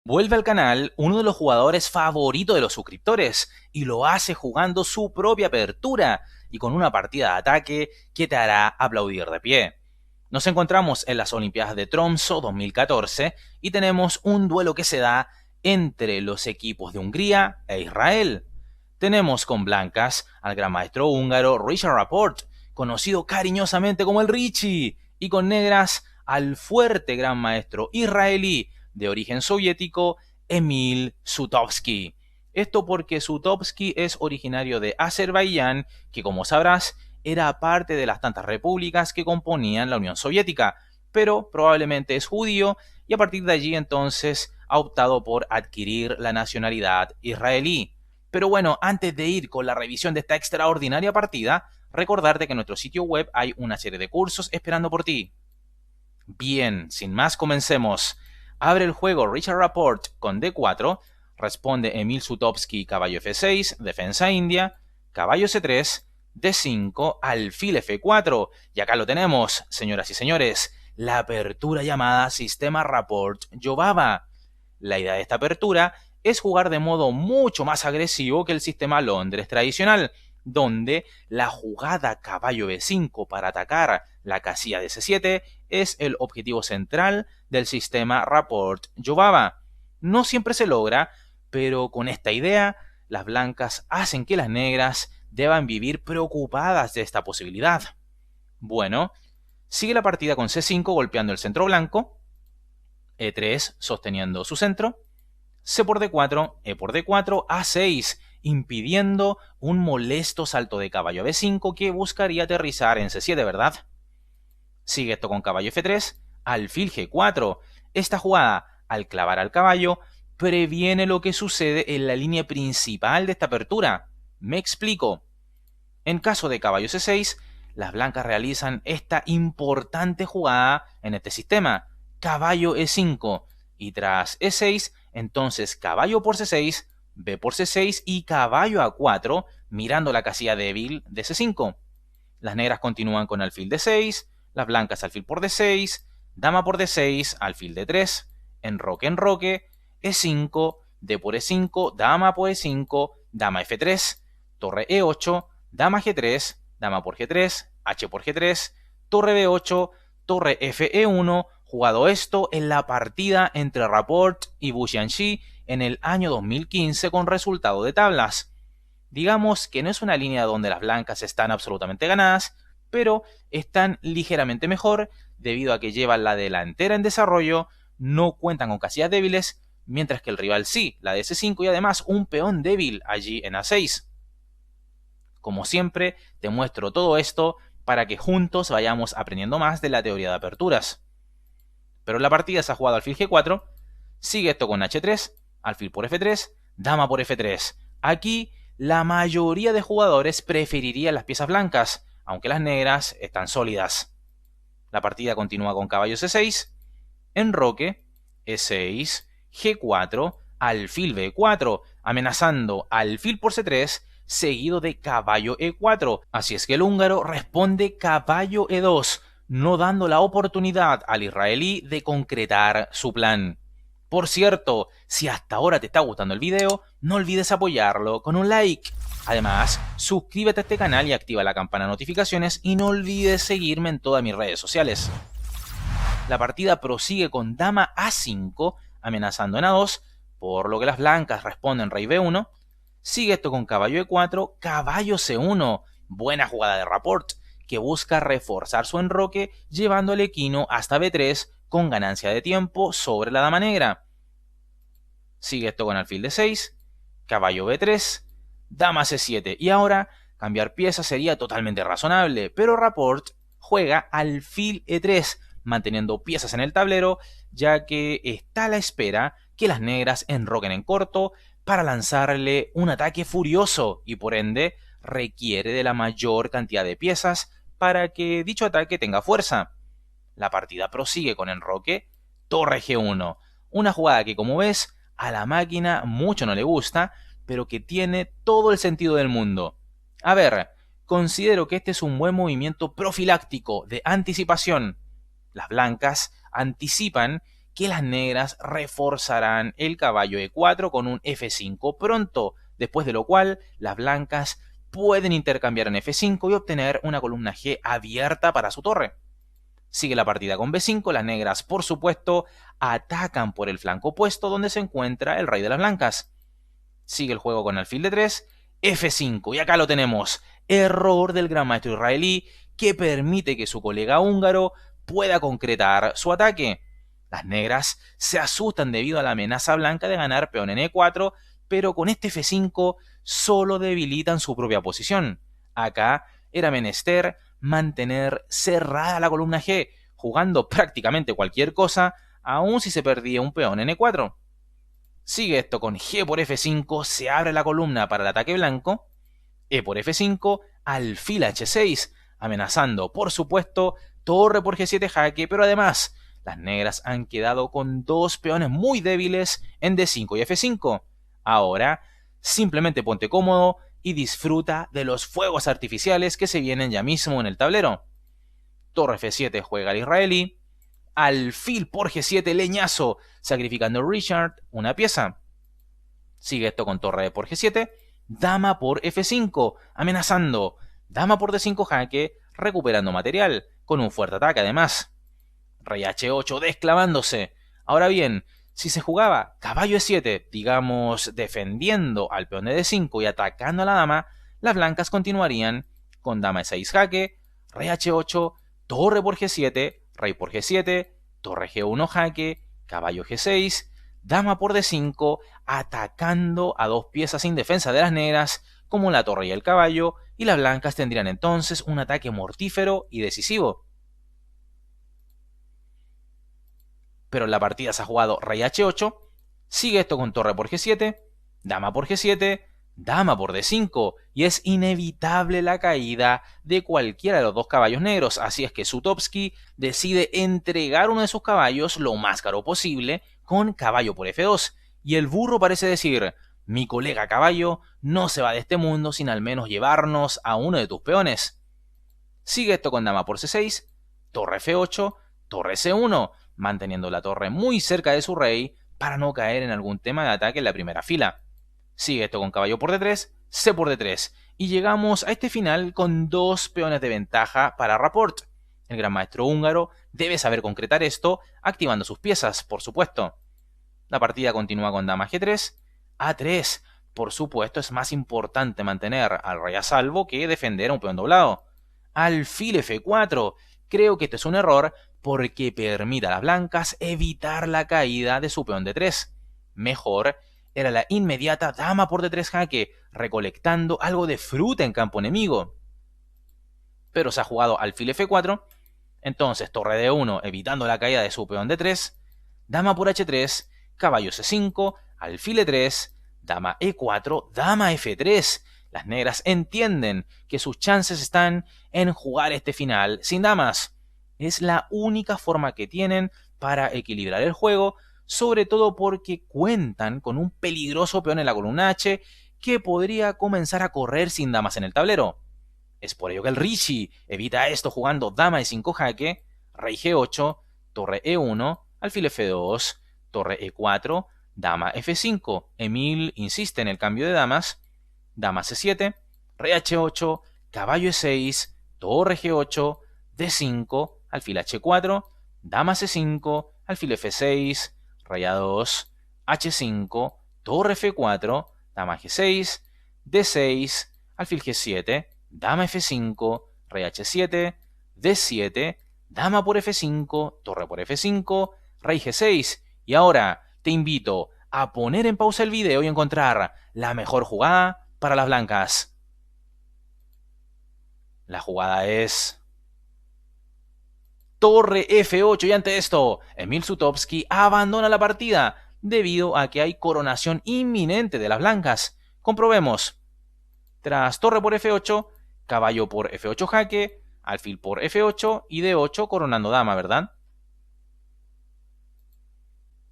Vuelve al canal uno de los jugadores favoritos de los suscriptores y lo hace jugando su propia apertura y con una partida de ataque que te hará aplaudir de pie. Nos encontramos en las Olimpiadas de Tromsø 2014 y tenemos un duelo que se da entre los equipos de Hungría e Israel. Tenemos con blancas al gran maestro húngaro Richard Rapport, conocido cariñosamente como el Richie, y con negras al fuerte gran maestro israelí de origen soviético Emil Sutovsky. Esto porque Sutovsky es originario de Azerbaiyán, que como sabrás era parte de las tantas repúblicas que componían la Unión Soviética, pero probablemente es judío y a partir de allí entonces ha optado por adquirir la nacionalidad israelí. Pero bueno, antes de ir con la revisión de esta extraordinaria partida, recordarte que en nuestro sitio web hay una serie de cursos esperando por ti. Bien, sin más comencemos. Abre el juego Richard Rapport con D4, responde Emil Sutovsky caballo F6, defensa india, caballo C3, D5, alfil F4. Y acá lo tenemos, señoras y señores, la apertura llamada Sistema Rapport-Jobava. La idea de esta apertura es jugar de modo mucho más agresivo que el sistema Londres tradicional, donde la jugada caballo B5 para atacar la casilla de C7 es el objetivo central del sistema Rapport-Jobava. No siempre se logra, pero con esta idea, las blancas hacen que las negras deban vivir preocupadas de esta posibilidad. Bueno, sigue la partida con C5 golpeando el centro blanco, E3 sosteniendo su centro, C por D4, E por D4, A6, impidiendo un molesto salto de caballo a B5 que buscaría aterrizar en C7, ¿verdad? Sigue esto con caballo F3, alfil G4. Esta jugada, al clavar al caballo, previene lo que sucede en la línea principal de esta apertura. Me explico. En caso de caballo C6, las blancas realizan esta importante jugada en este sistema, caballo E5, y tras E6, entonces caballo por C6, B por C6 y caballo A4, mirando la casilla débil de C5. Las negras continúan con alfil D6, las blancas alfil por D6, dama por D6, alfil D3, enroque, E5, D por E5, dama por E5, dama F3, torre E8, dama G3, dama por G3, H por G3, torre B8, torre FE1, jugado esto en la partida entre Rapport y Wu Jianxi en el año 2015 con resultado de tablas. Digamos que no es una línea donde las blancas están absolutamente ganadas, pero están ligeramente mejor debido a que llevan la delantera en desarrollo, no cuentan con casillas débiles, mientras que el rival sí, la de C5 y además un peón débil allí en A6. Como siempre, te muestro todo esto para que juntos vayamos aprendiendo más de la teoría de aperturas. Pero la partida se ha jugado alfil G4, sigue esto con H3, alfil por F3, dama por F3. Aquí la mayoría de jugadores preferiría las piezas blancas, aunque las negras están sólidas. La partida continúa con caballo C6, enroque, E6, G4, alfil B4, amenazando alfil por C3, seguido de caballo E4. Así es que el húngaro responde caballo E2, no dando la oportunidad al israelí de concretar su plan. Por cierto, si hasta ahora te está gustando el video, no olvides apoyarlo con un like. Además, suscríbete a este canal y activa la campana de notificaciones y no olvides seguirme en todas mis redes sociales. La partida prosigue con dama A5, amenazando en A2, por lo que las blancas responden rey B1. Sigue esto con caballo E4, caballo C1, buena jugada de Rapport, que busca reforzar su enroque llevando el equino hasta B3 con ganancia de tiempo sobre la dama negra. Sigue esto con alfil D6, caballo B3, dama C7 y ahora cambiar piezas sería totalmente razonable, pero Rapport juega alfil E3, manteniendo piezas en el tablero, ya que está a la espera que las negras enroquen en corto para lanzarle un ataque furioso y por ende requiere de la mayor cantidad de piezas para que dicho ataque tenga fuerza. La partida prosigue con enroque, torre G1, una jugada que como ves a la máquina mucho no le gusta, pero que tiene todo el sentido del mundo. A ver, considero que este es un buen movimiento profiláctico de anticipación. Las blancas anticipan que las negras reforzarán el caballo E4 con un F5 pronto, después de lo cual las blancas pueden intercambiar en F5 y obtener una columna G abierta para su torre. Sigue la partida con B5, las negras por supuesto atacan por el flanco opuesto donde se encuentra el rey de las blancas. Sigue el juego con alfil D3, F5 y acá lo tenemos, error del gran maestro israelí que permite que su colega húngaro pueda concretar su ataque. Las negras se asustan debido a la amenaza blanca de ganar peón en E4, pero con este F5 solo debilitan su propia posición. Acá era menester mantener cerrada la columna G, jugando prácticamente cualquier cosa, aun si se perdía un peón en E4. Sigue esto con G por F5, se abre la columna para el ataque blanco, E por F5, alfil H6, amenazando, por supuesto, torre por G7 jaque, pero además, las negras han quedado con dos peones muy débiles en D5 y F5. Ahora, simplemente ponte cómodo y disfruta de los fuegos artificiales que se vienen ya mismo en el tablero. Torre F7 juega el israelí, alfil por G7 leñazo, sacrificando Richard una pieza. Sigue esto con torre por G7, dama por F5, amenazando, dama por D5 jaque, recuperando material, con un fuerte ataque además. Rey H8 desclavándose. Ahora bien, si se jugaba caballo E7, digamos defendiendo al peón de D5 y atacando a la dama, las blancas continuarían con dama E6 jaque, rey H8, torre por G7, rey por G7, torre G1 jaque, caballo G6, dama por D5, atacando a dos piezas sin defensa de las negras, como la torre y el caballo, y las blancas tendrían entonces un ataque mortífero y decisivo. Pero en la partida se ha jugado rey H8, sigue esto con torre por G7, dama por G7, dama por D5, y es inevitable la caída de cualquiera de los dos caballos negros, así es que Sutovsky decide entregar uno de sus caballos lo más caro posible con caballo por F2, y el burro parece decir, mi colega caballo no se va de este mundo sin al menos llevarnos a uno de tus peones. Sigue esto con dama por C6, torre F8, torre C1, manteniendo la torre muy cerca de su rey para no caer en algún tema de ataque en la primera fila. Sigue esto con caballo por D3, C por D3, y llegamos a este final con dos peones de ventaja para Rapport. El gran maestro húngaro debe saber concretar esto, activando sus piezas, por supuesto. La partida continúa con dama G3, A3. Por supuesto, es más importante mantener al rey a salvo que defender a un peón doblado. Alfil F4. Creo que este es un error porque permite a las blancas evitar la caída de su peón D3. Mejor era la inmediata dama por D3 jaque, recolectando algo de fruta en campo enemigo. Pero se ha jugado alfil F4, entonces torre D1 evitando la caída de su peón D3, dama por H3, caballo C5, alfil E3, dama E4, dama F3. Las negras entienden que sus chances están en jugar este final sin damas. Es la única forma que tienen para equilibrar el juego, sobre todo porque cuentan con un peligroso peón en la columna H que podría comenzar a correr sin damas en el tablero. Es por ello que el Rishi evita esto jugando dama E5 jaque, rey G8, torre E1, alfil F2, torre E4, dama F5. Emil insiste en el cambio de damas, dama C7, rey H8, caballo E6, torre G8, D5, alfil H4, dama C5, alfil F6, rey A2, H5, torre F4, dama G6, D6, alfil G7, dama F5, rey H7, D7, dama por F5, torre por F5, rey G6. Y ahora te invito a poner en pausa el video y encontrar la mejor jugada para las blancas. La jugada es torre F8 y ante esto, Emil Sutovsky abandona la partida debido a que hay coronación inminente de las blancas. Comprobemos. Tras torre por F8, caballo por F8 jaque, alfil por F8 y D8 coronando dama, ¿verdad?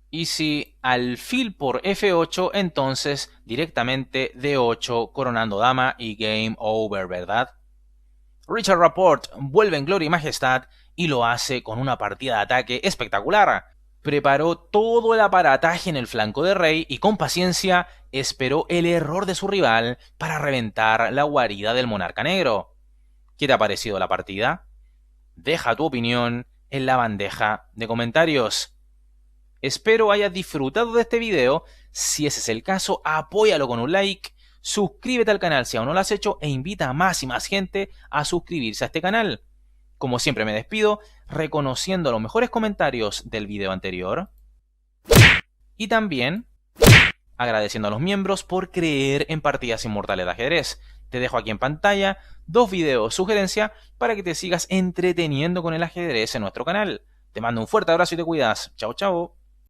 Y si alfil por F8, entonces directamente D8 coronando dama y game over, ¿verdad? Richard Rapport vuelve en gloria y majestad y lo hace con una partida de ataque espectacular. Preparó todo el aparataje en el flanco de rey y con paciencia esperó el error de su rival para reventar la guarida del monarca negro. ¿Qué te ha parecido la partida? Deja tu opinión en la bandeja de comentarios. Espero hayas disfrutado de este video. Si ese es el caso, apóyalo con un like, suscríbete al canal si aún no lo has hecho e invita a más y más gente a suscribirse a este canal. Como siempre me despido, reconociendo los mejores comentarios del video anterior y también agradeciendo a los miembros por creer en partidas inmortales de ajedrez. Te dejo aquí en pantalla 2 videos sugerencia para que te sigas entreteniendo con el ajedrez en nuestro canal. Te mando un fuerte abrazo y te cuidas. Chao, chao.